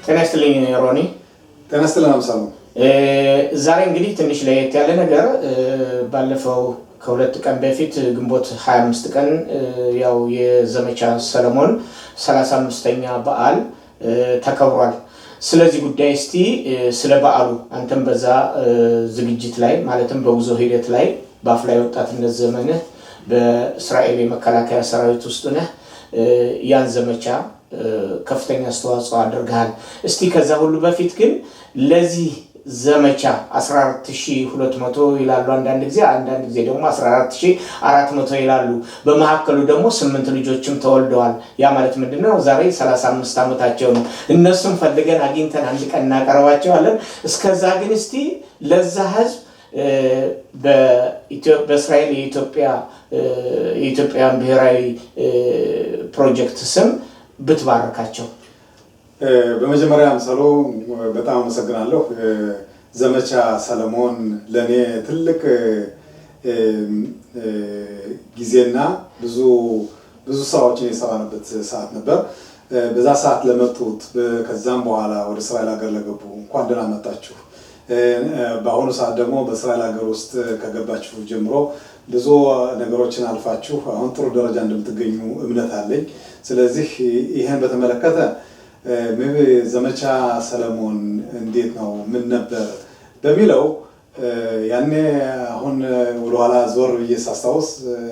ጤና ይስጥልኝ ሮኒ። ጤና ይስጥልኝ አምሳሉ። ዛሬ እንግዲህ ትንሽ ለየት ያለ ነገር ባለፈው ከሁለት ቀን በፊት ግንቦት 25 ቀን ያው የዘመቻ ሰለሞን 35ኛ በዓል ተከብሯል። ስለዚህ ጉዳይ እስቲ ስለ በዓሉ አንተም በዛ ዝግጅት ላይ ማለትም በውዞ ሂደት ላይ በአፍላይ ወጣትነት ዘመንህ በእስራኤል የመከላከያ ሰራዊት ውስጥ ነህ ያን ዘመቻ ከፍተኛ አስተዋጽኦ አድርገሃል። እስቲ ከዛ ሁሉ በፊት ግን ለዚህ ዘመቻ 14200 ይላሉ አንዳንድ ጊዜ ደግሞ 14400 ይላሉ። በመሐከሉ ደግሞ 8 ልጆችም ተወልደዋል። ያ ማለት ምንድነው? ዛሬ 35 ዓመታቸው ነው። እነሱም ፈልገን አግኝተን አንድ ቀን እናቀርባቸዋለን። እስከዛ ግን እስቲ ለዛ ህዝብ በእስራኤል የኢትዮጵያን ብሔራዊ ፕሮጀክት ስም ብትባረካቸው። በመጀመሪያ አምሳሎ በጣም አመሰግናለሁ። ዘመቻ ሰለሞን ለኔ ትልቅ ጊዜና ብዙ ስራዎችን የሰራንበት ሰዓት ነበር። በዛ ሰዓት ለመጡት ከዛም በኋላ ወደ እስራኤል ሀገር ለገቡ እንኳን ደህና መጣችሁ። በአሁኑ ሰዓት ደግሞ በእስራኤል ሀገር ውስጥ ከገባችሁ ጀምሮ ብዙ ነገሮችን አልፋችሁ አሁን ጥሩ ደረጃ እንደምትገኙ እምነት አለኝ። ስለዚህ ይሄን በተመለከተ ዘመቻ ሰለሞን እንዴት ነው ምን ነበር በሚለው ያኔ አሁን ወደኋላ ዞር ብዬ ሳስታውስ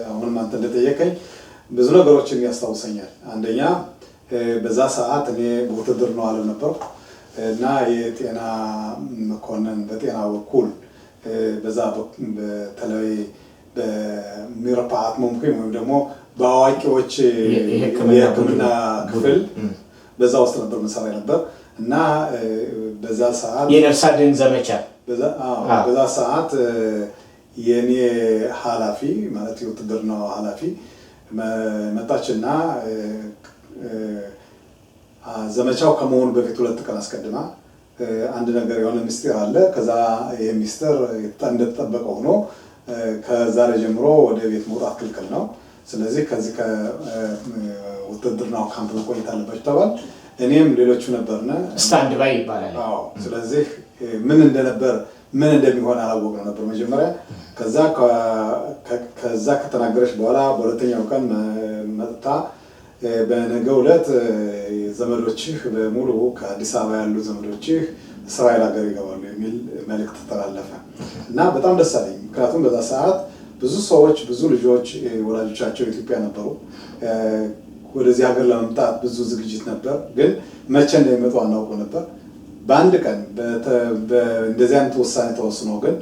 አሁንም አንተ እንደጠየቀኝ ብዙ ነገሮችን ያስታውሰኛል። አንደኛ በዛ ሰዓት እኔ በውትድርናው ዓለም ነበር እና የጤና መኮንን በጤና በኩል በዛ በተለይ በሚረፓት ሙምኪን ወይም ደግሞ በአዋቂዎች የሕክምና ክፍል በዛ ውስጥ ነበር መሰራ ነበር እና በዛ ሰዓት የነፍስ አድን ዘመቻ በዛ ሰዓት የኔ ኃላፊ ማለት የውትድርናው ኃላፊ መጣችና ዘመቻው ከመሆኑ በፊት 2 ቀን አስቀድማ አንድ ነገር የሆነ ሚስጥር አለ። ከዛ የሚስጥር እንደተጠበቀ ሆኖ ከዛሬ ጀምሮ ወደ ቤት መውጣት ክልክል ነው። ስለዚህ ከዚህ ከውትድርናው ካምፕ መቆየት አለባችሁ ተባል። እኔም ሌሎቹ ነበርና ስታንድ ባይ ይባላል። አዎ። ስለዚህ ምን እንደሚሆን አላወቅነው ነበር መጀመሪያ። ከዛ ከተናገረች በኋላ በሁለተኛው ቀን መጥታ በነገው ዕለት ዘመዶችህ በሙሉ ከአዲስ አበባ ያሉ ዘመዶችህ እስራኤል ሀገር ይገባሉ የሚል መልእክት ተላለፈ እና በጣም ደስ አለኝ። ምክንያቱም በዛ ሰዓት ብዙ ሰዎች ብዙ ልጆች ወላጆቻቸው ኢትዮጵያ ነበሩ። ወደዚህ ሀገር ለመምጣት ብዙ ዝግጅት ነበር፣ ግን መቼ እንደሚመጡ አናውቀው ነበር። በአንድ ቀን እንደዚህ አይነት ውሳኔ ተወስኖ ግን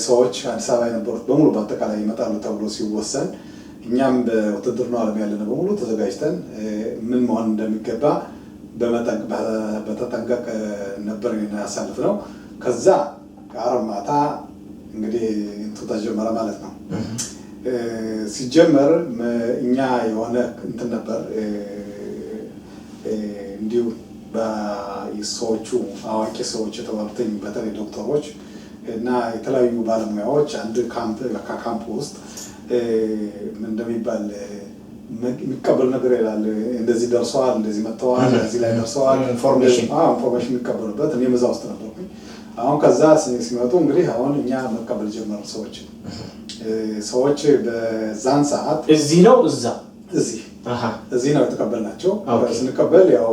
ሰዎች አዲስ አበባ የነበሩት በሙሉ በአጠቃላይ ይመጣሉ ተብሎ ሲወሰን እኛም በውትድርናው ዓለም ያለነው በሙሉ ተዘጋጅተን ምን መሆን እንደሚገባ በተጠንቀቅ ነበር ያሳልፍነው። ከዛ ከዓርብ ማታ እንግዲህ ተጀመረ ማለት ነው። ሲጀመር እኛ የሆነ እንትን ነበር እንዲሁ በሰዎቹ አዋቂ ሰዎች የተባሉትኝ በተለይ ዶክተሮች እና የተለያዩ ባለሙያዎች አንድ ካምፕ ውስጥ እንደሚባል የሚቀበሉ ነገር ይላል። እንደዚህ ደርሰዋል፣ እንደዚህ መጥተዋል፣ እዚህ ላይ ደርሰዋል ኢንፎርሜሽን የሚቀበሉበት እኔም እዛ ውስጥ ነበርኩኝ። አሁን ከዛ ሲመጡ እንግዲህ አሁን እኛ መቀበል ጀመሩ። ሰዎች በዛን ሰዓት እዚህ ነው እዚህ ነው የተቀበልናቸው። ስንቀበል ያው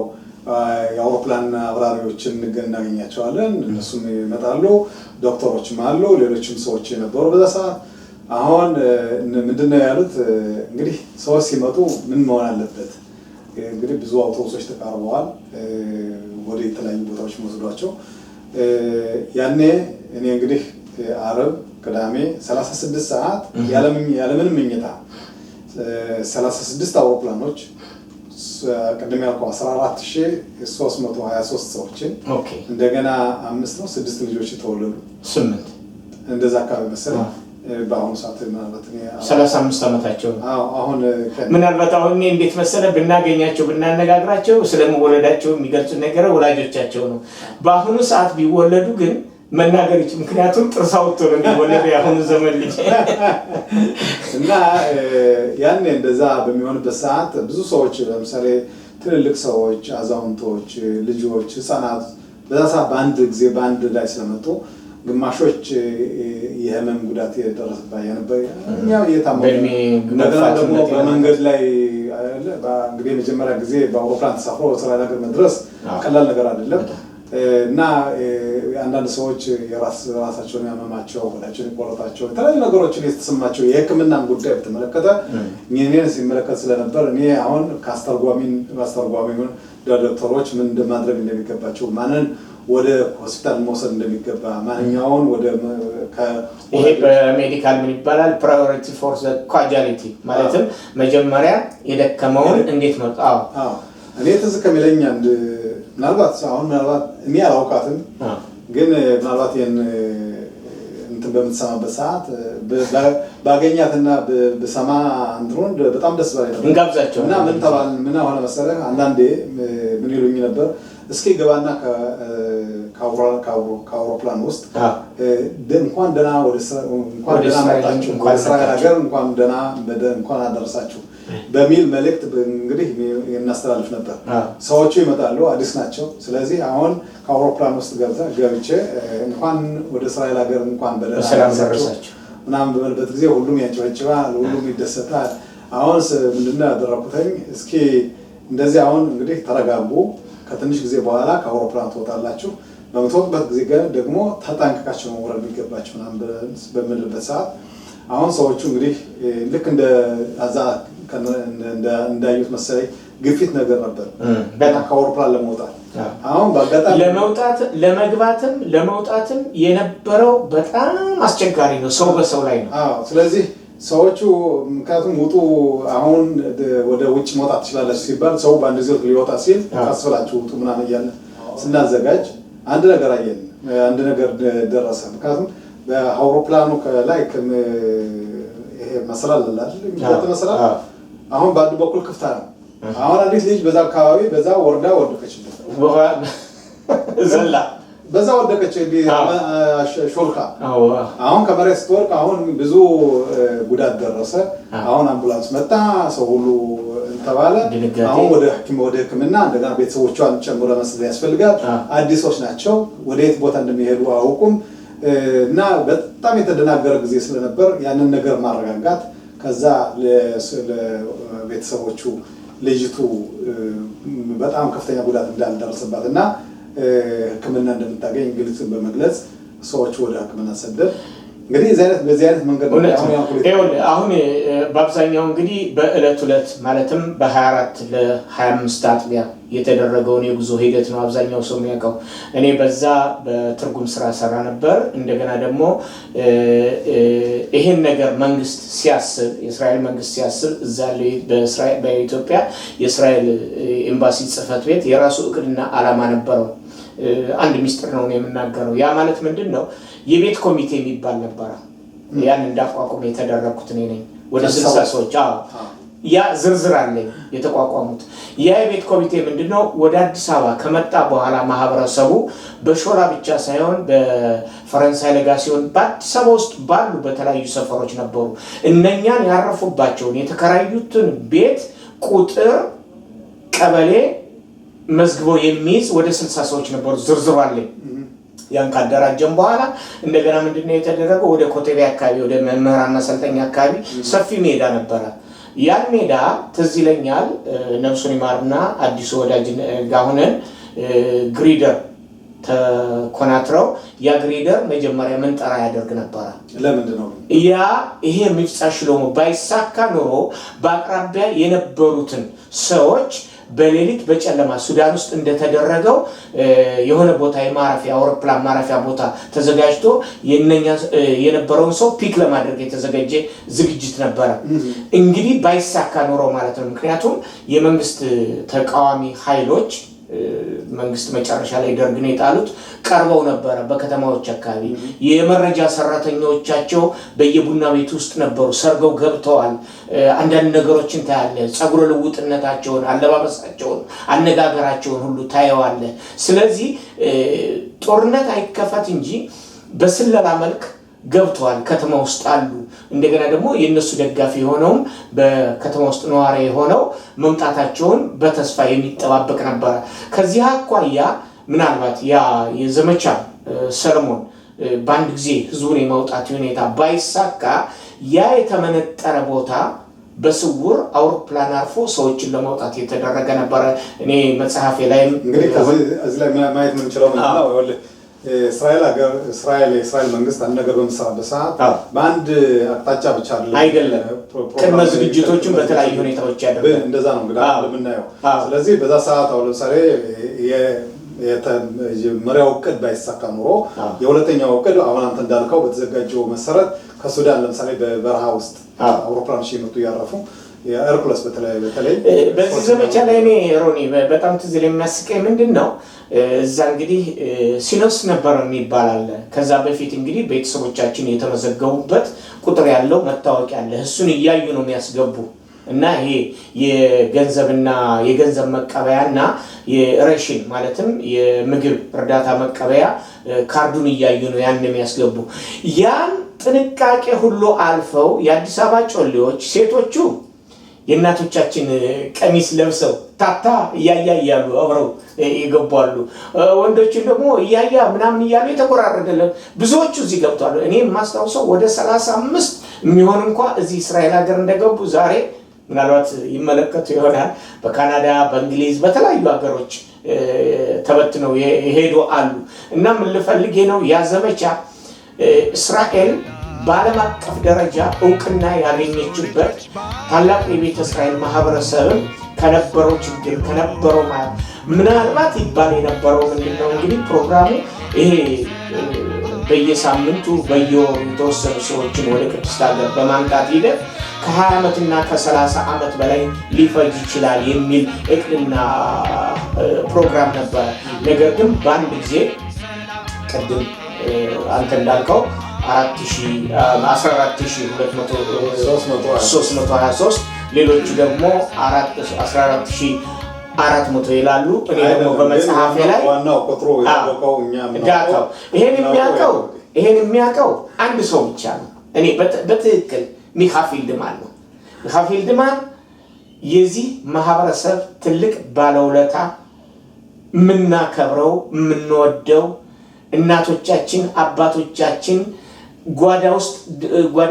የአውሮፕላን አብራሪዎችን እናገኛቸዋለን። እነሱም ይመጣሉ፣ ዶክተሮችም አሉ፣ ሌሎችም ሰዎች ነበሩ በዛ ሰዓት። አሁን ምንድነው ያሉት እንግዲህ ሰዎች ሲመጡ ምን መሆን አለበት? እንግዲህ ብዙ አውቶቡሶች ተቃርበዋል ወደ የተለያዩ ቦታዎች መወስዷቸው። ያኔ እኔ እንግዲህ ዓርብ ቅዳሜ 36 ሰዓት ያለምንም መኝታ 36 አውሮፕላኖች ቅድም ያልከው 14323 ሰዎችን እንደገና 5 ነው 6 ልጆች የተወለዱ 8 እንደዛ አካባቢ መሰለኝ። በአሁኑ ሰዓት ምናልባት 35 ዓመታቸው ነው። አሁን ምናልባት አሁን እንዴት መሰለ ብናገኛቸው ብናነጋግራቸው ስለመወለዳቸው የሚገልጹ ነገር ወላጆቻቸው ነው። በአሁኑ ሰዓት ቢወለዱ ግን መናገር ይችላል። ምክንያቱም ጥርስ አውጥቶ ነው የሚወለደው ያሁኑ ዘመን ልጅ እና ያኔ እንደዛ በሚሆንበት ሰዓት ብዙ ሰዎች ለምሳሌ ትልልቅ ሰዎች፣ አዛውንቶች፣ ልጆች፣ ህፃናት በዛ ሰዓት በአንድ ጊዜ በአንድ ላይ ስለመጡ ግማሾች የህመም ጉዳት የደረሰባቸው ነበር። እየታመሙ እንደገና ደግሞ በመንገድ ላይ እንግዲህ የመጀመሪያ ጊዜ በአውሮፕላን ተሳፍሮ እስራኤል ሀገር መድረስ ቀላል ነገር አይደለም እና አንዳንድ ሰዎች ራሳቸውን ያመማቸው፣ ሆዳቸውን የቆረጣቸው የተለያዩ ነገሮችን የተሰማቸው የህክምናን ጉዳይ በተመለከተ እኔን ሲመለከት ስለነበር እኔ አሁን ከአስተርጓሚውን ዶክተሮች ምን እንደማድረግ እንደሚገባቸው ማንን ወደ ሆስፒታል መውሰድ እንደሚገባ ማንኛውን ወደ ይሄ በሜዲካል ምን ይባላል ፕራዮሪቲ ፎር ዘ ካጁዋሊቲ ማለትም መጀመሪያ የደከመውን እንዴት ነው? እኔ ትዝ ከሚለኝ አንድ ምናልባት እኔ አላውቃትም ግን ምናልባት ይሄን እንትን በምትሰማበት ሰዓት ባገኛትና በሰማ እንትሩን በጣም ደስ ባለኝ ነበር እንጋብዛቸው እና ምን ሆነ መሰለህ አንዳንዴ ምን ይሉኝ ነበር እስኪ ገባና ከአውሮፕላን ውስጥ እንኳን ደህና መጣችሁ እንኳን እስራኤል ሀገር እንኳን አደረሳችሁ በሚል መልእክት እንግዲህ እናስተላልፍ ነበር። ሰዎቹ ይመጣሉ፣ አዲስ ናቸው። ስለዚህ አሁን ከአውሮፕላን ውስጥ ገብቼ እንኳን ወደ እስራኤል ሀገር እንኳን በደህና አደረሳችሁ ምናምን በመልበት ጊዜ ሁሉም ያጨበጭባል፣ ሁሉም ይደሰታል። አሁን ምንድነው ያደረኩትኝ እስኪ እንደዚህ አሁን እንግዲህ ተረጋጉ፣ ከትንሽ ጊዜ በኋላ ከአውሮፕላን ትወጣላችሁ፣ በምትወጡበት ጊዜ ደግሞ ተጠንቅቃችሁ መውረድ የሚገባችሁ ምናምን በምንልበት ሰዓት አሁን ሰዎቹ እንግዲህ ልክ እንደ እንዳዩት መሰለኝ ግፊት ነገር ነበር ከአውሮፕላን ለመውጣት። አሁን በአጋጣሚ ለመውጣትም የነበረው በጣም አስቸጋሪ ነው። ሰው በሰው ላይ ነው። ስለዚህ ሰዎቹ ምክንያቱም ውጡ አሁን ወደ ውጭ መውጣት ትችላለች ሲባል ሰው በአንድ ጊዜ ሊወጣ ሲል ቀስ ብላችሁ ውጡ ምናምን እያለ ስናዘጋጅ አንድ ነገር አየን፣ አንድ ነገር ደረሰ። ምክንያቱም በአውሮፕላኑ ላይ ይሄ መሰላል አለ አይደል? መሰላል አሁን በአንድ በኩል ክፍት ነው። አሁን አንዲት ልጅ በዛ አካባቢ በዛ ወርዳ ወደቀች፣ በዛ ወደቀች ሾልካ። አሁን ከመሬት ስትወርቅ አሁን ብዙ ጉዳት ደረሰ። አሁን አምቡላንስ መጣ፣ ሰው ሁሉ ተባለ። አሁን ወደ ሕክምና እንደገና ቤተሰቦቿን ጨምሮ መስጠት ያስፈልጋል። አዲሶች ናቸው፣ ወደ የት ቦታ እንደሚሄዱ አያውቁም እና በጣም የተደናገረ ጊዜ ስለነበር ያንን ነገር ማረጋጋት ከዛ ለቤተሰቦቹ ልጅቱ በጣም ከፍተኛ ጉዳት እንዳልደረሰባት እና ሕክምና እንደምታገኝ ግልጽ በመግለጽ ሰዎች ወደ ሕክምና ሰደድ እንግዲህ በዚህ አይነት መንገድ አሁን በአብዛኛው እንግዲህ በእለት ማለትም በ24 ለ25 አጥቢያ የተደረገውን የጉዞ ሂደት ነው አብዛኛው ሰው የሚያውቀው። እኔ በዛ በትርጉም ስራ ሰራ ነበር። እንደገና ደግሞ ይሄን ነገር መንግስት ሲያስብ የእስራኤል መንግስት ሲያስብ እዛ በኢትዮጵያ የእስራኤል ኤምባሲ ጽህፈት ቤት የራሱ እቅድና ዓላማ ነበረው። አንድ ሚስጥር ነው የምናገረው። ያ ማለት ምንድነው? የቤት ኮሚቴ የሚባል ነበር። ያን እንዳቋቁም የተደረኩት እኔ ነኝ። ወደ 60 ሰዎች ያ ዝርዝር አለኝ የተቋቋሙት። ያ የቤት ኮሚቴ ምንድነው? ወደ አዲስ አበባ ከመጣ በኋላ ማህበረሰቡ በሾላ ብቻ ሳይሆን በፈረንሳይ ለጋሲዮን በአዲስ አበባ ውስጥ ባሉ በተለያዩ ሰፈሮች ነበሩ። እነኛን ያረፉባቸውን የተከራዩትን ቤት ቁጥር ቀበሌ መዝግበው የሚይዝ ወደ 60 ሰዎች ነበሩ። ዝርዝሩ አለኝ። ያን ካደራጀን በኋላ እንደገና ምንድነው የተደረገው? ወደ ኮቴቤ አካባቢ ወደ መምህራን ማሰልጠኛ አካባቢ ሰፊ ሜዳ ነበረ። ያን ሜዳ ትዝ ይለኛል ነፍሱን ይማርና አዲሱ ወዳጅ ጋር ሆነን ግሪደር ተኮናትረው ያ ግሪደር መጀመሪያ መንጠራ ያደርግ ነበር። ለምንድን ነው ይሄ ምፍጻ ሽሎሞ ባይሳካ ኖሮ በአቅራቢያ የነበሩትን ሰዎች በሌሊት በጨለማ ሱዳን ውስጥ እንደተደረገው የሆነ ቦታ የማረፊያ አውሮፕላን ማረፊያ ቦታ ተዘጋጅቶ የነበረውን ሰው ፒክ ለማድረግ የተዘጋጀ ዝግጅት ነበረ። እንግዲህ ባይሳካ ኖሮ ማለት ነው። ምክንያቱም የመንግስት ተቃዋሚ ኃይሎች መንግስት መጨረሻ ላይ ደርግን የጣሉት ቀርበው ነበረ። በከተማዎች አካባቢ የመረጃ ሰራተኞቻቸው በየቡና ቤት ውስጥ ነበሩ፣ ሰርገው ገብተዋል። አንዳንድ ነገሮችን ታያለ። ጸጉረ ልውጥነታቸውን፣ አለባበሳቸውን፣ አነጋገራቸውን ሁሉ ታየዋለ። ስለዚህ ጦርነት አይከፈት እንጂ በስለላ መልክ ገብተዋል፣ ከተማ ውስጥ አሉ። እንደገና ደግሞ የነሱ ደጋፊ የሆነውም በከተማ ውስጥ ነዋሪ የሆነው መምጣታቸውን በተስፋ የሚጠባበቅ ነበር። ከዚህ አኳያ ምናልባት ያ የዘመቻ ሰለሞን በአንድ ጊዜ ህዝቡን የማውጣት ሁኔታ ባይሳካ ያ የተመነጠረ ቦታ በስውር አውሮፕላን አርፎ ሰዎችን ለማውጣት የተደረገ ነበረ። እኔ መጽሐፌ ላይም እንግዲህ እዚህ ላይ ማየት የምንችለው ምንድነው የእስራኤል መንግስት አንድ ነገር በሚሰራበት ሰዓት በአንድ አቅጣጫ ብቻ አይደለም፣ ቅድመ ዝግጅቶችን በተለያዩ ሁኔታዎች ያደርጋል። እንደዛ ነው እንግዲህ እንደምናየው። ስለዚህ በዛ ሰዓት አሁን ለምሳሌ የመሪያው እቅድ ባይሳካ ኖሮ የሁለተኛው እቅድ አሁን አንተ እንዳልከው በተዘጋጀው መሰረት ከሱዳን ለምሳሌ በበረሃ ውስጥ አውሮፕላኖች እየመጡ እያረፉ የኤርፕለስ በተለይ በዚህ ዘመቻ ላይ እኔ ሮኒ በጣም ትዝ የሚያስቀኝ ምንድን ነው እዛ እንግዲህ ሲኖስ ነበር የሚባል አለ። ከዛ በፊት እንግዲህ ቤተሰቦቻችን የተመዘገቡበት ቁጥር ያለው መታወቂያ አለ። እሱን እያዩ ነው የሚያስገቡ እና ይሄ የገንዘብና የገንዘብ መቀበያና የሬሽን ማለትም የምግብ እርዳታ መቀበያ ካርዱን እያዩ ነው ያን የሚያስገቡ። ያን ጥንቃቄ ሁሉ አልፈው የአዲስ አበባ ጮሌዎች ሴቶቹ የእናቶቻችን ቀሚስ ለብሰው ታታ እያያ እያሉ አብረው ይገባሉ። ወንዶቹ ደግሞ እያያ ምናምን እያሉ የተቆራረደለ ብዙዎቹ እዚህ ገብቷሉ። እኔ የማስታውሰው ወደ 35 የሚሆን እንኳን እዚህ እስራኤል ሀገር እንደገቡ ዛሬ ምናልባት ይመለከቱ ይሆናል። በካናዳ፣ በእንግሊዝ፣ በተለያዩ ሀገሮች ተበትነው የሄዱ አሉ። እና ምን ልፈልጌ ነው ያ ዘመቻ እስራኤል በዓለም አቀፍ ደረጃ እውቅና ያገኘችበት ታላቁ የቤተ እስራኤል ማህበረሰብም ከነበረው ችግር ከነበረው ምናልባት ይባል የነበረው ምንድነው እንግዲህ ፕሮግራሙ ይሄ በየሳምንቱ በየወሩ የተወሰኑ ሰዎችን ወደ ቅድስት ሀገር በማምጣት ሂደት ከ20 ዓመትና ከ30 ዓመት በላይ ሊፈጅ ይችላል የሚል እቅድና ፕሮግራም ነበር። ነገር ግን በአንድ ጊዜ ቅድም አንተ እንዳልከው 14323 ሌሎቹ ደግሞ 14400 ይላሉ። እኔ ደግሞ በመጽሐፌ ላይ ዋናው ቁጥሩ ያወቀው ዳታው ይሄን የሚያውቀው አንድ ሰው ብቻ ነው። እኔ በትክክል ሚካ ፊልድማን ነው። ሚካ ፊልድማን የዚህ ማህበረሰብ ትልቅ ባለውለታ፣ የምናከብረው የምንወደው እናቶቻችን አባቶቻችን ጓዳ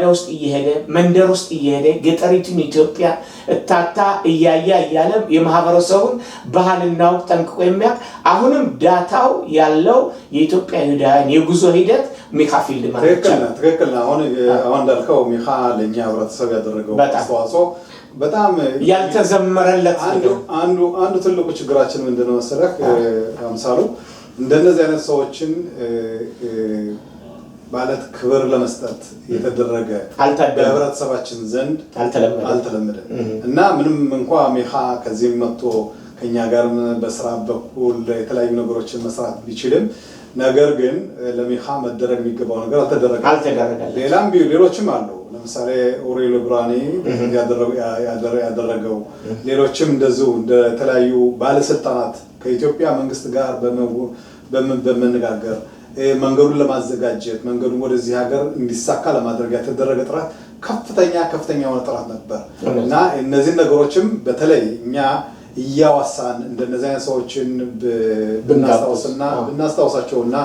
ውስጥ እየሄደ መንደር ውስጥ እየሄደ ገጠሪቱን ኢትዮጵያ እታታ እያያ እያለ የማህበረሰቡን ባህልና ወግ ጠንቅቆ የሚያውቅ አሁንም ዳታው ያለው የኢትዮጵያ ይሁዳውያን የጉዞ ሂደት ሚካ ፊልድማን ትክክል ነው። አሁን እንዳልከው ሚካ ለኛ ህብረተሰብ ያደረገው አስተዋጽኦ በጣም ያልተዘመረለት አንዱ ትልቁ ችግራችን ምንድነው መሰለህ አምሳሉ እንደነዚህ አይነት ሰዎችን ማለት ክብር ለመስጠት የተደረገ በህብረተሰባችን ዘንድ አልተለመደም እና ምንም እንኳን ሚካ ከዚህም መጥቶ ከኛ ጋር በስራ በኩል የተለያዩ ነገሮችን መስራት ቢችልም ነገር ግን ለሚካ መደረግ የሚገባው ነገር አልተደረገም። ሌሎችም አሉ። ለምሳሌ ኡሪኤል ብራኒ ያደረገው ሌሎችም እንደዚሁ እንደተለያዩ ባለስልጣናት ከኢትዮጵያ መንግስት ጋር በመነጋገር መንገዱን ለማዘጋጀት መንገዱን ወደዚህ ሀገር እንዲሳካ ለማድረግ የተደረገ ጥረት ከፍተኛ የሆነ ጥረት ነበር እና እነዚህ ነገሮችም በተለይ እኛ እያዋሳን እንደነዚህ አይነት ሰዎችን ብናስታውሳቸውና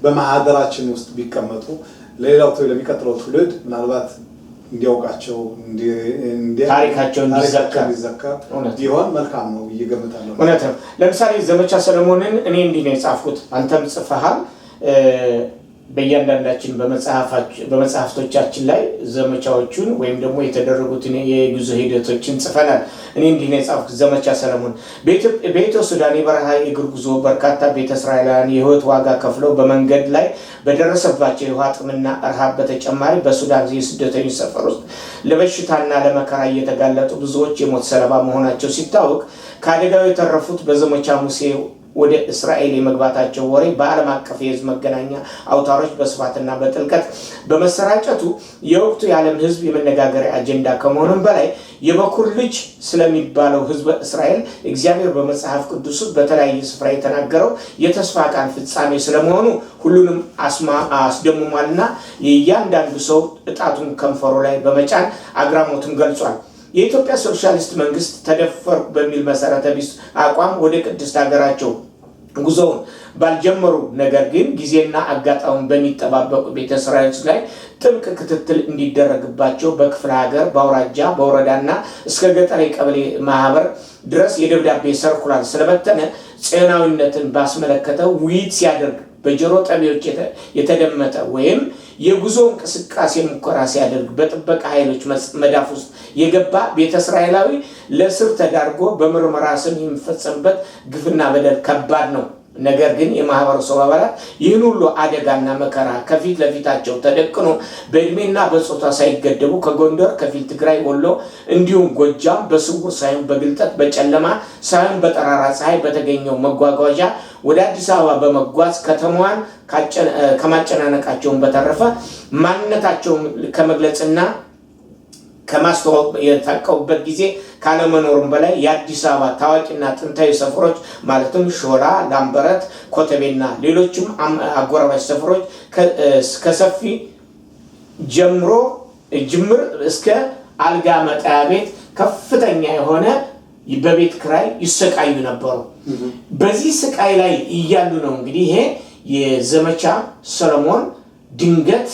በማህደራችን ውስጥ ቢቀመጡ ለሚቀጥለው ትውልድ ምናልባት እንዲያውቃቸው ታሪካቸው እንዲዘከር ቢሆን መልካም ነው እየገመታለሁ። እውነት ነው። ለምሳሌ ዘመቻ ሰለሞንን እኔ እንዲህ ነው የጻፍኩት፣ አንተም ጽፈሃል። በእያንዳንዳችን በመጽሐፍቶቻችን ላይ ዘመቻዎቹን ወይም ደግሞ የተደረጉትን የጉዞ ሂደቶችን ጽፈናል። እኔ እንዲህ ነው የጻፍኩት ዘመቻ ሰለሞን በኢትዮ ሱዳን የበረሃ የእግር ጉዞ በርካታ ቤተ እስራኤላውያን የህይወት ዋጋ ከፍለው በመንገድ ላይ በደረሰባቸው የውሃ ጥምና ረሃብ በተጨማሪ በሱዳን የስደተኞች ሰፈር ውስጥ ለበሽታና ለመከራ እየተጋለጡ ብዙዎች የሞት ሰለባ መሆናቸው ሲታወቅ ከአደጋው የተረፉት በዘመቻ ሙሴ ወደ እስራኤል የመግባታቸው ወሬ በዓለም አቀፍ የህዝብ መገናኛ አውታሮች በስፋትና በጥልቀት በመሰራጨቱ የወቅቱ የዓለም ህዝብ የመነጋገሪያ አጀንዳ ከመሆኑም በላይ የበኩር ልጅ ስለሚባለው ህዝበ እስራኤል እግዚአብሔር በመጽሐፍ ቅዱስ ውስጥ በተለያየ ስፍራ የተናገረው የተስፋ ቃል ፍጻሜ ስለመሆኑ ሁሉንም አስደምሟልና የእያንዳንዱ ሰው እጣቱን ከንፈሩ ላይ በመጫን አግራሞቱን ገልጿል። የኢትዮጵያ ሶሻሊስት መንግስት ተደፈርኩ በሚል መሰረተ ቢስ አቋም ወደ ቅድስት ሀገራቸው ጉዞውን ባልጀመሩ ነገር ግን ጊዜና አጋጣሚውን በሚጠባበቁ ቤተ እስራኤሎች ላይ ጥብቅ ክትትል እንዲደረግባቸው በክፍለ ሀገር፣ በአውራጃ፣ በወረዳና እስከ ገጠር ቀበሌ ማህበር ድረስ የደብዳቤ ሰርኩላር ስለበተነ ጽዮናዊነትን ባስመለከተ ውይይት ሲያደርግ በጆሮ ጠቢዎች የተደመጠ ወይም የጉዞ እንቅስቃሴ ሙከራ ሲያደርግ በጥበቃ ኃይሎች መዳፍ ውስጥ የገባ ቤተ እስራኤላዊ ለእስር ተዳርጎ በምርመራ ስም የሚፈጸምበት ግፍና በደል ከባድ ነው። ነገር ግን የማህበረሰቡ አባላት ይህን ሁሉ አደጋና መከራ ከፊት ለፊታቸው ተደቅኖ በእድሜና በጾታ ሳይገደቡ ከጎንደር፣ ከፊል ትግራይ፣ ወሎ እንዲሁም ጎጃም በስውር ሳይሆን በግልጠት በጨለማ ሳይሆን በጠራራ ፀሐይ በተገኘው መጓጓዣ ወደ አዲስ አበባ በመጓዝ ከተማዋን ከማጨናነቃቸውን በተረፈ ማንነታቸውን ከመግለጽና ከማስተዋወቅ የታቀቡበት ጊዜ ካለመኖሩም በላይ የአዲስ አበባ ታዋቂና ጥንታዊ ሰፈሮች ማለትም ሾላ፣ ላምበረት፣ ኮተቤና ሌሎችም አጎራባች ሰፈሮች ከሰፊ ጅምር እስከ አልጋ መጣያ ቤት ከፍተኛ የሆነ በቤት ክራይ ይሰቃዩ ነበሩ። በዚህ ስቃይ ላይ እያሉ ነው እንግዲህ ይሄ የዘመቻ ሰለሞን ድንገት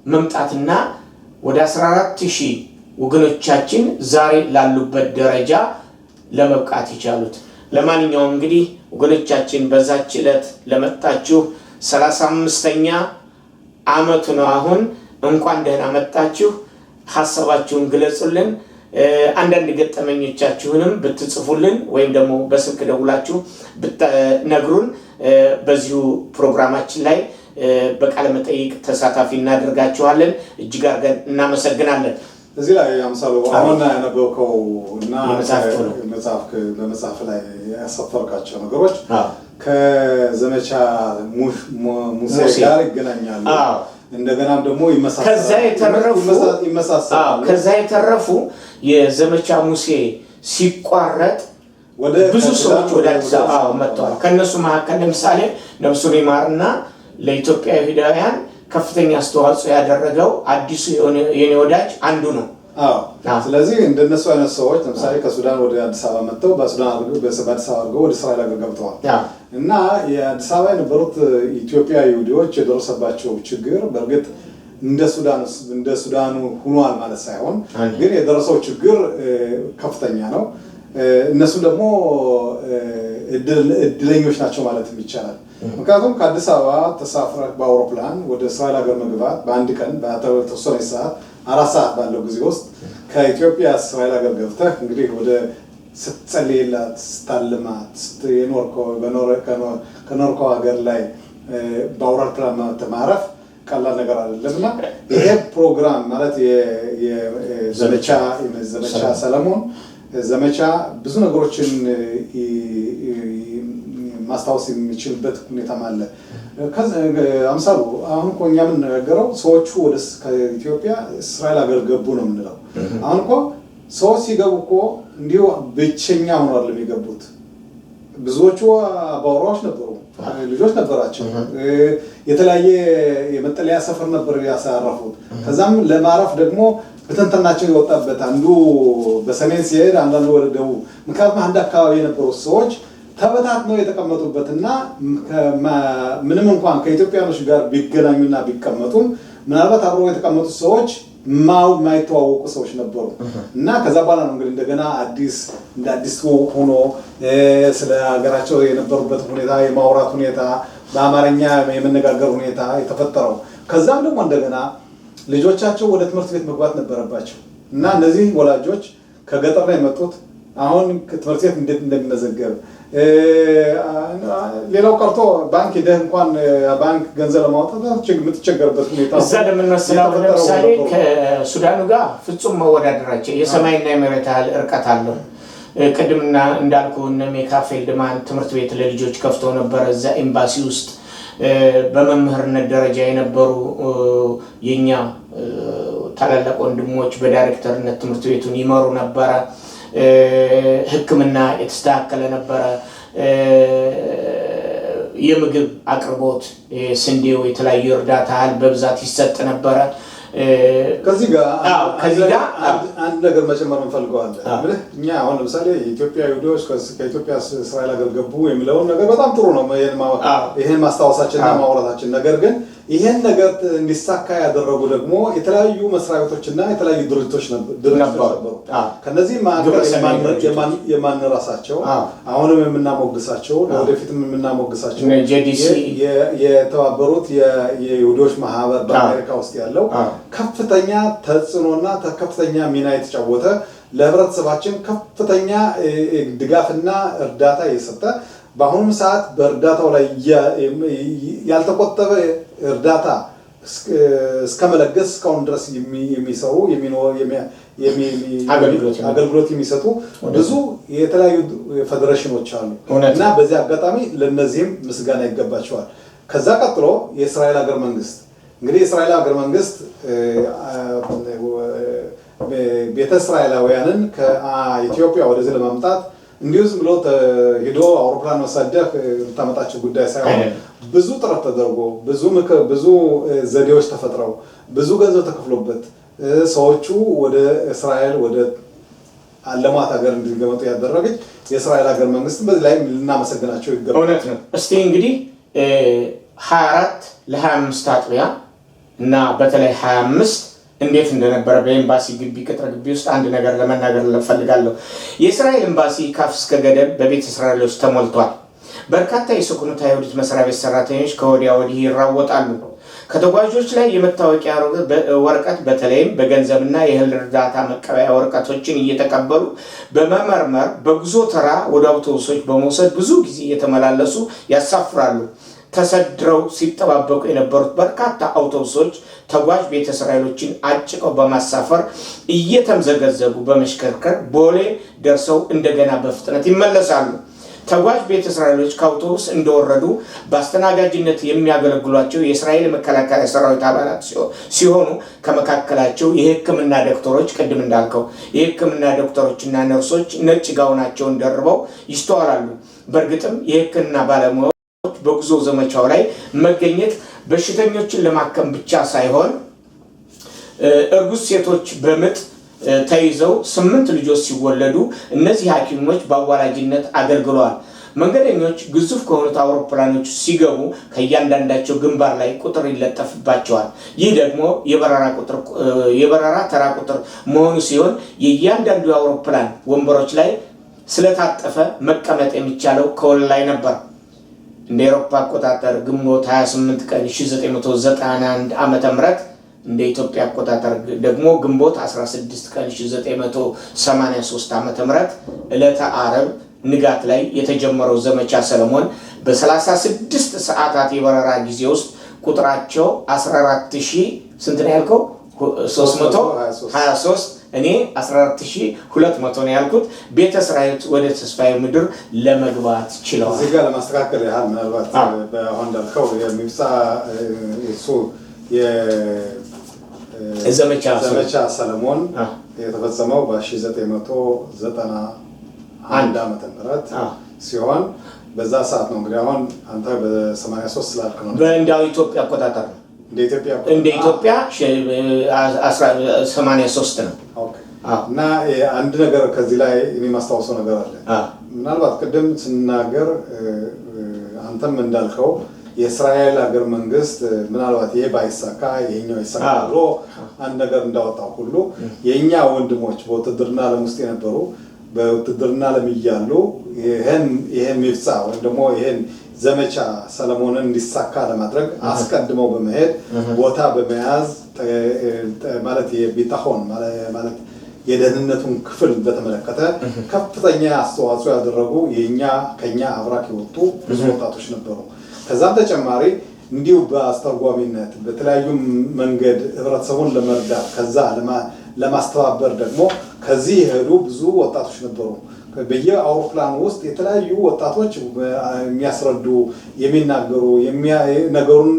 መምጣትና ወደ 14000 ወገኖቻችን ዛሬ ላሉበት ደረጃ ለመብቃት ይቻሉት። ለማንኛውም እንግዲህ ወገኖቻችን በዛች ዕለት ለመጣችሁ 35ኛ ዓመቱ ነው። አሁን እንኳን ደህና መጣችሁ። ሐሳባችሁን ግለጹልን። አንዳንድ ገጠመኞቻችሁንም ብትጽፉልን ወይም ደግሞ በስልክ ደውላችሁ ብትነግሩን በዚሁ ፕሮግራማችን ላይ በቃለ መጠይቅ ተሳታፊ እናደርጋችኋለን። እጅግ አድርገን እናመሰግናለን። እዚህ ላይ አምሳሉ አሁን ያነበብከው እና በመጽሐፍ ላይ ያሰፈርካቸው ነገሮች ከዘመቻ ሙሴ ጋር ይገናኛሉ። እንደገናም ደግሞ ይመሳሰላሉ። ከዛ የተረፉ የዘመቻ ሙሴ ሲቋረጥ ብዙ ሰዎች ወደ አዲስ አበባ መጥተዋል። ከነሱ መካከል ለምሳሌ ነብሱን ይማርና ለኢትዮጵያ ይሁዳውያን ከፍተኛ አስተዋጽኦ ያደረገው አዲሱ የኔ ወዳጅ አንዱ ነው። ስለዚህ እንደነሱ አይነት ሰዎች ለምሳሌ ከሱዳን ወደ አዲስ አበባ መጥተው በአዲስ አበባ ወደ እስራኤል ሀገር ገብተዋል እና የአዲስ አበባ የነበሩት ኢትዮጵያ ይሁዲዎች የደረሰባቸው ችግር በእርግጥ እንደ ሱዳኑ ሆኗል ማለት ሳይሆን ግን የደረሰው ችግር ከፍተኛ ነው። እነሱ ደግሞ እድለኞች ናቸው ማለት ይቻላል። ምክንያቱም ከአዲስ አበባ ተሳፍረህ በአውሮፕላን ወደ እስራኤል ሀገር መግባት በአንድ ቀን በተወሰነ ሰዓት 4 ሰዓት ባለው ጊዜ ውስጥ ከኢትዮጵያ እስራኤል ሀገር ገብተህ እንግዲህ ወደ ስትጸልይላት ስታልማት ከኖርከው ሀገር ላይ በአውሮፕላን ማረፍ ቀላል ነገር አይደለምና ይሄ ፕሮግራም ማለት የዘመቻ ሰለሞን ዘመቻ ብዙ ነገሮችን ማስታወስ የሚችልበት ሁኔታም አለ። አምሳሉ አሁን እኮ እኛ የምንነገረው ሰዎቹ ወደ ከኢትዮጵያ እስራኤል ሀገር ገቡ ነው የምንለው። አሁን እኮ ሰዎች ሲገቡ እኮ እንዲሁ ብቸኛ ሆነው አይደለም የገቡት። ብዙዎቹ አባወራዎች ነበሩ፣ ልጆች ነበራቸው። የተለያየ የመጠለያ ሰፈር ነበር ያሳረፉት። ከዛም ለማረፍ ደግሞ በተንተናቸው የወጣበት አንዱ በሰሜን ሲሄድ አንዳንዱ ወደ ደቡብ። ምክንያቱም አንድ አካባቢ የነበሩ ሰዎች ተበታትነው የተቀመጡበትና ምንም እንኳን ከኢትዮጵያኖች ጋር ቢገናኙና ቢቀመጡም ምናልባት አብረው የተቀመጡ ሰዎች ማይተዋወቁ ሰዎች ነበሩ እና ከዛ በኋላ ነው እንግዲህ እንደገና እንደ አዲስ ሆኖ ስለ ሀገራቸው የነበሩበት ሁኔታ የማውራት ሁኔታ በአማርኛ የመነጋገር ሁኔታ የተፈጠረው። ከዛም ደግሞ እንደገና ልጆቻቸው ወደ ትምህርት ቤት መግባት ነበረባቸው እና እነዚህ ወላጆች ከገጠር ላይ የመጡት አሁን ትምህርት ቤት እንዴት እንደሚመዘገብ ሌላው ቀርቶ ባንክ ሄደህ እንኳን ባንክ ገንዘብ ለማውጣት የምትቸገርበት ሁኔታ እዛ ለምንመስለው ለምሳሌ ከሱዳኑ ጋር ፍጹም መወዳደራቸው የሰማይና የመሬት ያህል እርቀት አለው። ቅድምና እንዳልኩ እነ ሜካ ፌልድማን ትምህርት ቤት ለልጆች ከፍተው ነበር እዛ ኤምባሲ ውስጥ በመምህርነት ደረጃ የነበሩ የኛ ታላላቅ ወንድሞች በዳይሬክተርነት ትምህርት ቤቱን ይመሩ ነበር። ሕክምና የተስተካከለ ነበር። የምግብ አቅርቦት ስንዴው የተለያዩ እርዳታ በብዛት ይሰጥ ነበር። ከዚህ ጋር አንድ ነገር መጨመር እንፈልገዋለን። እኛ አሁን ለምሳሌ ኢትዮጵያ ይሁዶች ከኢትዮጵያ እስራኤል ሀገር ገቡ የሚለውን ነገር በጣም ጥሩ ነው ይሄን ማስታወሳችንና ማውራታችን። ነገር ግን ይሄን ነገር እንዲሳካ ያደረጉ ደግሞ የተለያዩ መስሪያ ቤቶችና የተለያዩ ድርጅቶች ነበሩ። ከነዚህ መካከል የማንረሳቸው አሁንም የምናሞግሳቸው ወደፊትም የምናሞግሳቸው የተባበሩት የይሁዶች ማህበር በአሜሪካ ውስጥ ያለው ከፍተኛ ተጽዕኖና ከፍተኛ ሚና የተጫወተ ለህብረተሰባችን ከፍተኛ ድጋፍና እርዳታ የሰጠ በአሁኑ ሰዓት በእርዳታው ላይ ያልተቆጠበ እርዳታ እስከ መለገስ እስካሁን ድረስ የሚሰሩ አገልግሎት የሚሰጡ ብዙ የተለያዩ ፌዴሬሽኖች አሉ እና በዚህ አጋጣሚ ለነዚህም ምስጋና ይገባቸዋል። ከዛ ቀጥሎ የእስራኤል ሀገር መንግስት እንግዲህ የእስራኤል ሀገር መንግስት ቤተ እስራኤላውያንን ከኢትዮጵያ ወደዚህ ለማምጣት እንዲሁ ዝም ብሎ ሄዶ አውሮፕላን መሳደፍ የምታመጣቸው ጉዳይ ሳይሆን ብዙ ጥረት ተደርጎ ብዙ ዘዴዎች ተፈጥረው ብዙ ገንዘብ ተከፍሎበት ሰዎቹ ወደ እስራኤል ወደ አለማት ሀገር እንዲገመጡ ያደረገች የእስራኤል ሀገር መንግስት በዚህ ላይ ልናመሰግናቸው ይገባል። እውነት ነው። እስቲ እንግዲህ 24 ለ25 አጥቢያ እና በተለይ 25 እንዴት እንደነበረ በኤምባሲ ግቢ ቅጥር ግቢ ውስጥ አንድ ነገር ለመናገር ፈልጋለሁ። የእስራኤል ኤምባሲ ካፍ እስከ ገደብ በቤተ እስራኤሎች ተሞልቷል። በርካታ የስኩኑት አይሁዲት መስሪያ ቤት ሰራተኞች ከወዲያ ወዲህ ይራወጣሉ። ከተጓዦች ላይ የመታወቂያ ወረቀት በተለይም በገንዘብና የእህል እርዳታ መቀበያ ወረቀቶችን እየተቀበሉ በመመርመር በጉዞ ተራ ወደ አውቶቡሶች በመውሰድ ብዙ ጊዜ እየተመላለሱ ያሳፍራሉ። ተሰድረው ሲጠባበቁ የነበሩት በርካታ አውቶቡሶች ተጓዥ ቤተ እስራኤሎችን አጭቀው በማሳፈር እየተምዘገዘጉ በመሽከርከር ቦሌ ደርሰው እንደገና በፍጥነት ይመለሳሉ። ተጓዥ ቤተ እስራኤሎች ከአውቶቡስ እንደወረዱ በአስተናጋጅነት የሚያገለግሏቸው የእስራኤል መከላከያ ሰራዊት አባላት ሲሆኑ ከመካከላቸው የሕክምና ዶክተሮች ቅድም እንዳልከው የሕክምና ዶክተሮችና ነርሶች ነጭ ጋውናቸውን ደርበው ይስተዋላሉ። በእርግጥም የሕክምና ባለሙያዎች በጉዞ ዘመቻው ላይ መገኘት በሽተኞችን ለማከም ብቻ ሳይሆን እርጉዝ ሴቶች በምጥ ተይዘው 8 ልጆች ሲወለዱ እነዚህ ሐኪሞች በአዋላጅነት አገልግለዋል። መንገደኞች ግዙፍ ከሆኑት አውሮፕላኖች ሲገቡ ከእያንዳንዳቸው ግንባር ላይ ቁጥር ይለጠፍባቸዋል። ይህ ደግሞ የበረራ ተራ ቁጥር መሆኑ ሲሆን የእያንዳንዱ የአውሮፕላን ወንበሮች ላይ ስለታጠፈ መቀመጥ የሚቻለው ከወለል ላይ ነበር። እንደ አውሮፓ አቆጣጠር ግንቦት 28 ቀን 1991 ዓመተ ምህረት እንደ ኢትዮጵያ አቆጣጠር ደግሞ ግንቦት 16 ቀን 1983 ዓመተ ምህረት ዕለተ ዓርብ ንጋት ላይ የተጀመረው ዘመቻ ሰለሞን በ36 ሰዓታት የበረራ ጊዜ ውስጥ ቁጥራቸው 14000 ስንት ነው ያልከው? 323 እኔ 14200 ነው ያልኩት። ቤተ እስራኤል ወደ ተስፋዬ ምድር ለመግባት ችለዋል። እዚህ ጋር ለማስተካከል ያህል ምናልባት በአሁን እንዳልከው የሚብጻ እሱ ዘመቻ ሰለሞን የተፈጸመው በ1991 ዓመተ ምህረት ሲሆን በዛ ሰዓት ነው እንግዲህ አሁን አንተ በ83 ስላልክ ነው በእንዳው ኢትዮጵያ አቆጣጠር ነው እንደ ኢትዮጵያ 83 ነው። እና አንድ ነገር ከዚህ ላይ እኔ ማስታወሰው ነገር አለ። ምናልባት ቅድም ስናገር አንተም እንዳልከው የእስራኤል ሀገር መንግስት ምናልባት ይሄ ባይሳካ ይሄኛው ይሳካ ብሎ አንድ ነገር እንዳወጣው ሁሉ የኛ ወንድሞች በውትድርና ዓለም ውስጥ የነበሩ በውትድርና ዓለም እያሉ ይሄን ምብጻ ወይም ደግሞ ይሄን ዘመቻ ሰለሞንን እንዲሳካ ለማድረግ አስቀድመው በመሄድ ቦታ በመያዝ ማለት የቢታሆን ማለት የደህንነቱን ክፍል በተመለከተ ከፍተኛ አስተዋጽኦ ያደረጉ ከኛ አብራክ የወጡ ብዙ ወጣቶች ነበሩ። ከዛም ተጨማሪ እንዲሁ በአስተርጓሚነት በተለያዩ መንገድ ህብረተሰቡን ለመርዳት ከዛ ለማስተባበር ደግሞ ከዚህ የሄዱ ብዙ ወጣቶች ነበሩ። በየአውሮፕላን ውስጥ የተለያዩ ወጣቶች የሚያስረዱ የሚናገሩ ነገሩን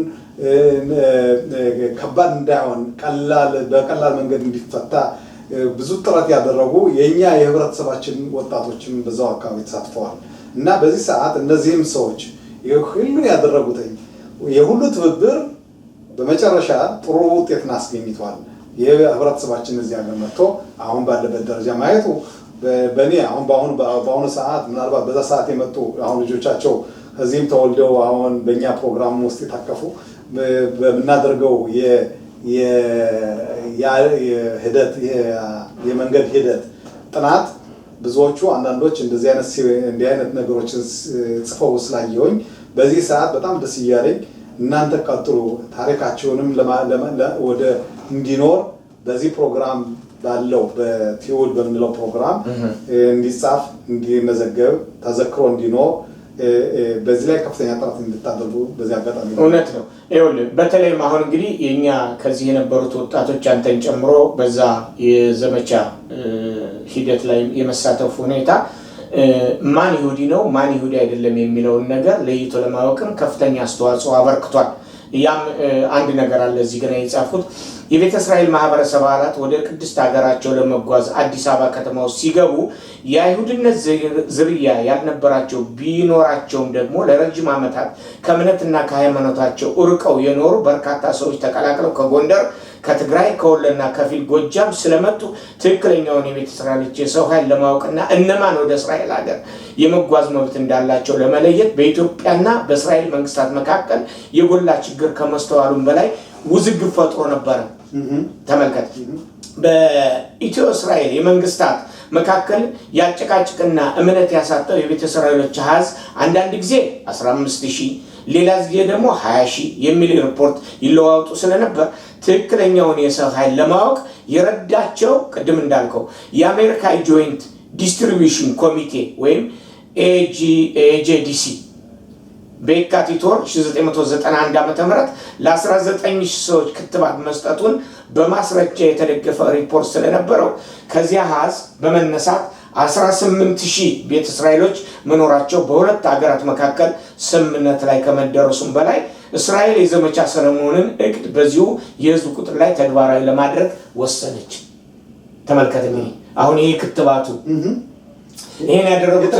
ከባድ እንዳይሆን በቀላል መንገድ እንዲፈታ ብዙ ጥረት ያደረጉ የኛ የህብረተሰባችን ወጣቶችም በዛው አካባቢ ተሳትፈዋል እና በዚህ ሰዓት እነዚህም ሰዎች ሁሉን ያደረጉት የሁሉ ትብብር በመጨረሻ ጥሩ ውጤትን አስገኝቷል። የህብረተሰባችን እዚህ ሀገር መጥቶ አሁን ባለበት ደረጃ ማየቱ በእኔ አሁን በአሁኑ ሰዓት ምናልባት በዛ ሰዓት የመጡ አሁን ልጆቻቸው ከዚህም ተወልደው አሁን በእኛ ፕሮግራም ውስጥ የታቀፉ በምናደርገው የመንገድ ሂደት ጥናት ብዙዎቹ አንዳንዶች እንደዚህ አይነት ነገሮችን ጽፈው ስላየሁኝ በዚህ ሰዓት በጣም ደስ እያለኝ እናንተ ቀጥሉ ታሪካቸውንም ወደ እንዲኖር በዚህ ፕሮግራም ባለው በቲውል በሚለው ፕሮግራም እንዲጻፍ እንዲመዘገብ ተዘክሮ እንዲኖር በዚህ ላይ ከፍተኛ ጥረት እንድታደርጉ በዚህ አጋጣሚ እውነት ነው። ይኸውልህ በተለይም አሁን እንግዲህ የኛ ከዚህ የነበሩት ወጣቶች አንተን ጨምሮ በዛ የዘመቻ ሂደት ላይ የመሳተፉ ሁኔታ ማን ይሁዲ ነው ማን ይሁዲ አይደለም የሚለውን ነገር ለይቶ ለማወቅም ከፍተኛ አስተዋጽኦ አበርክቷል። ያም አንድ ነገር አለ እዚህ ገና የጻፉት የቤተ እስራኤል ማህበረሰብ አባላት ወደ ቅድስት ሀገራቸው ለመጓዝ አዲስ አበባ ከተማ ውስጥ ሲገቡ የአይሁድነት ዝርያ ያልነበራቸው ቢኖራቸውም ደግሞ ለረጅም ዓመታት ከእምነትና ከሃይማኖታቸው ርቀው የኖሩ በርካታ ሰዎች ተቀላቅለው ከጎንደር ከትግራይ ከወሎና ከፊል ጎጃም ስለመጡ ትክክለኛውን የቤተ እስራኤሎች የሰው ኃይል ለማወቅና እነማን ወደ እስራኤል ሀገር የመጓዝ መብት እንዳላቸው ለመለየት በኢትዮጵያና በእስራኤል መንግስታት መካከል የጎላ ችግር ከመስተዋሉም በላይ ውዝግብ ፈጥሮ ነበር። ተመልከት። በኢትዮ እስራኤል የመንግስታት መካከል ያጨቃጭቅና እምነት ያሳጠው የቤተ እስራኤሎች አሃዝ አንዳንድ ጊዜ 15000 ሌላ ጊዜ ደግሞ 20000 የሚል ሪፖርት ይለዋወጡ ስለነበር ትክክለኛውን የሰው ኃይል ለማወቅ የረዳቸው ቅድም እንዳልከው የአሜሪካ ጆይንት ዲስትሪቢዩሽን ኮሚቴ ወይም ኤጄዲሲ በየካቲት ወር 1991 ዓ.ም ለ19000 ሰዎች ክትባት መስጠቱን በማስረጃ የተደገፈ ሪፖርት ስለነበረው ከዚያ አሃዝ በመነሳት 18000 ቤተ እስራኤሎች መኖራቸው በሁለት ሀገራት መካከል ስምምነት ላይ ከመደረሱም በላይ እስራኤል የዘመቻ ሰለሞንን እቅድ በዚሁ የህዝብ ቁጥር ላይ ተግባራዊ ለማድረግ ወሰነች። ተመልከት እንግዲህ አሁን ይሄ ክትባቱ ይሄን ያደረጉት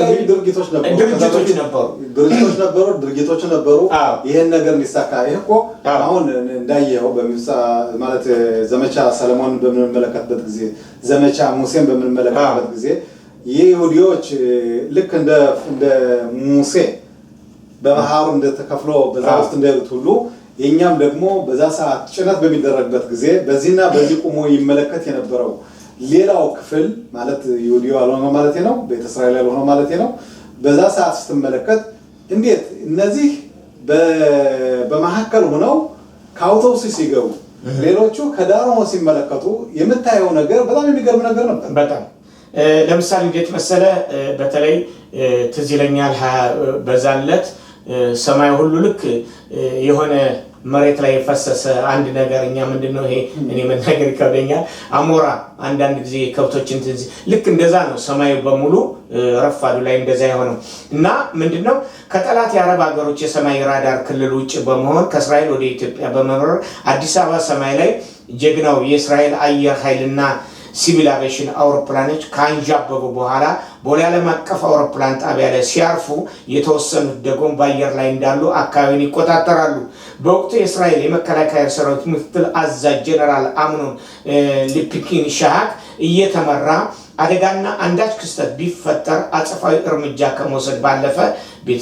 ድርጊቶች ነበሩ ይሄን ነገር እንዲሳካ ይሄኮ አሁን እንዳየው በሚሳ ማለት ዘመቻ ሰለሞን በመመለከትበት ጊዜ ዘመቻ ሙሴን በመመለከትበት ጊዜ ይሁዲዎች ልክ እንደ ሙሴ በባህሩ እንደተከፍሎ በዛ ውስጥ እንደሉት ሁሉ የኛም ደግሞ በዛ ሰዓት ጭነት በሚደረግበት ጊዜ በዚህና በዚህ ቆሞ ይመለከት የነበረው ሌላው ክፍል ማለት ይሁዲው አልሆነ ማለት ነው ቤተ እስራኤል አልሆነ ማለት ነው። በዛ ሰዓት ስትመለከት እንዴት እነዚህ በመሐከል ሆነው ከአውቶቡስ ሲገቡ ሌሎቹ ከዳር ሆነው ሲመለከቱ የምታየው ነገር በጣም የሚገርም ነገር ነበር። በጣም ለምሳሌ እንዴት መሰለ በተለይ ትዝ ይለኛል በዛለት ሰማይ ሁሉ ልክ የሆነ መሬት ላይ የፈሰሰ አንድ ነገርኛ ምንድነው ይሄ እኔ መናገር ይከብደኛል አሞራ አንዳንድ ጊዜ ከብቶችን ልክ እንደዛ ነው ሰማዩ በሙሉ ረፋዱ ላይ እንደዛ የሆነው እና ምንድነው ከጠላት የአረብ ሀገሮች የሰማይ ራዳር ክልል ውጭ በመሆን ከእስራኤል ወደ ኢትዮጵያ በመኖር አዲስ አበባ ሰማይ ላይ ጀግናው የእስራኤል አየር ኃይልና ሲቪል አቪዬሽን አውሮፕላኖች ካንጃበቡ በኋላ ቦሌ ዓለም አቀፍ አውሮፕላን ጣቢያ ላይ ሲያርፉ የተወሰኑት ደግሞ በአየር ላይ እንዳሉ አካባቢን ይቆጣጠራሉ። በወቅቱ የእስራኤል የመከላከያ ሰራዊት ምክትል አዛዥ ጀነራል አምኖን ሊፒኪን ሻሃክ እየተመራ አደጋና አንዳች ክስተት ቢፈጠር አጸፋዊ እርምጃ ከመውሰድ ባለፈ ቤተ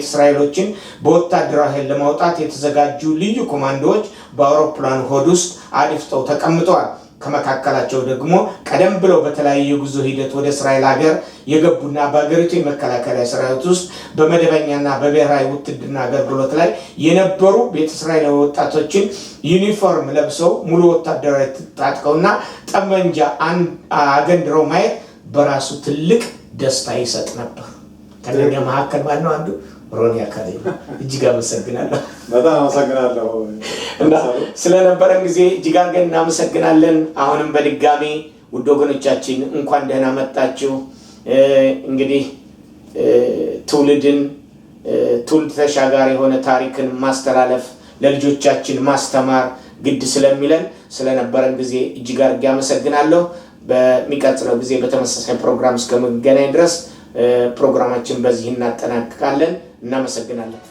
እስራኤሎችን በወታደራዊ ኃይል ለማውጣት የተዘጋጁ ልዩ ኮማንዶዎች በአውሮፕላኑ ሆድ ውስጥ አድፍጠው ተቀምጠዋል። ከመካከላቸው ደግሞ ቀደም ብለው በተለያየ ጉዞ ሂደት ወደ እስራኤል ሀገር የገቡና በአገሪቱ የመከላከያ ሰራዊት ውስጥ በመደበኛና በብሔራዊ ውትድርና አገልግሎት ላይ የነበሩ ቤተ እስራኤላዊ ወጣቶችን ዩኒፎርም ለብሰው ሙሉ ወታደራዊ ታጥቀውና ጠመንጃ አገንድረው ማየት በራሱ ትልቅ ደስታ ይሰጥ ነበር። ከነኛ መካከል ማን ነው አንዱ ሮኒ አካዴሚ እጅግ አመሰግናለሁ። በጣም አመሰግናለሁ እና ስለነበረን ጊዜ እጅግ አድርገን እናመሰግናለን። አሁንም በድጋሚ ውድ ወገኖቻችን እንኳን ደህና መጣችሁ። እንግዲህ ትውልድ ተሻጋሪ የሆነ ታሪክን ማስተላለፍ ለልጆቻችን ማስተማር ግድ ስለሚለን ስለነበረን ጊዜ እጅግ አድርጌ አመሰግናለሁ። በሚቀጥለው ጊዜ በተመሳሳይ ፕሮግራም እስከምንገናኝ ድረስ ፕሮግራማችን በዚህ እናጠናቅቃለን። እናመሰግናለን።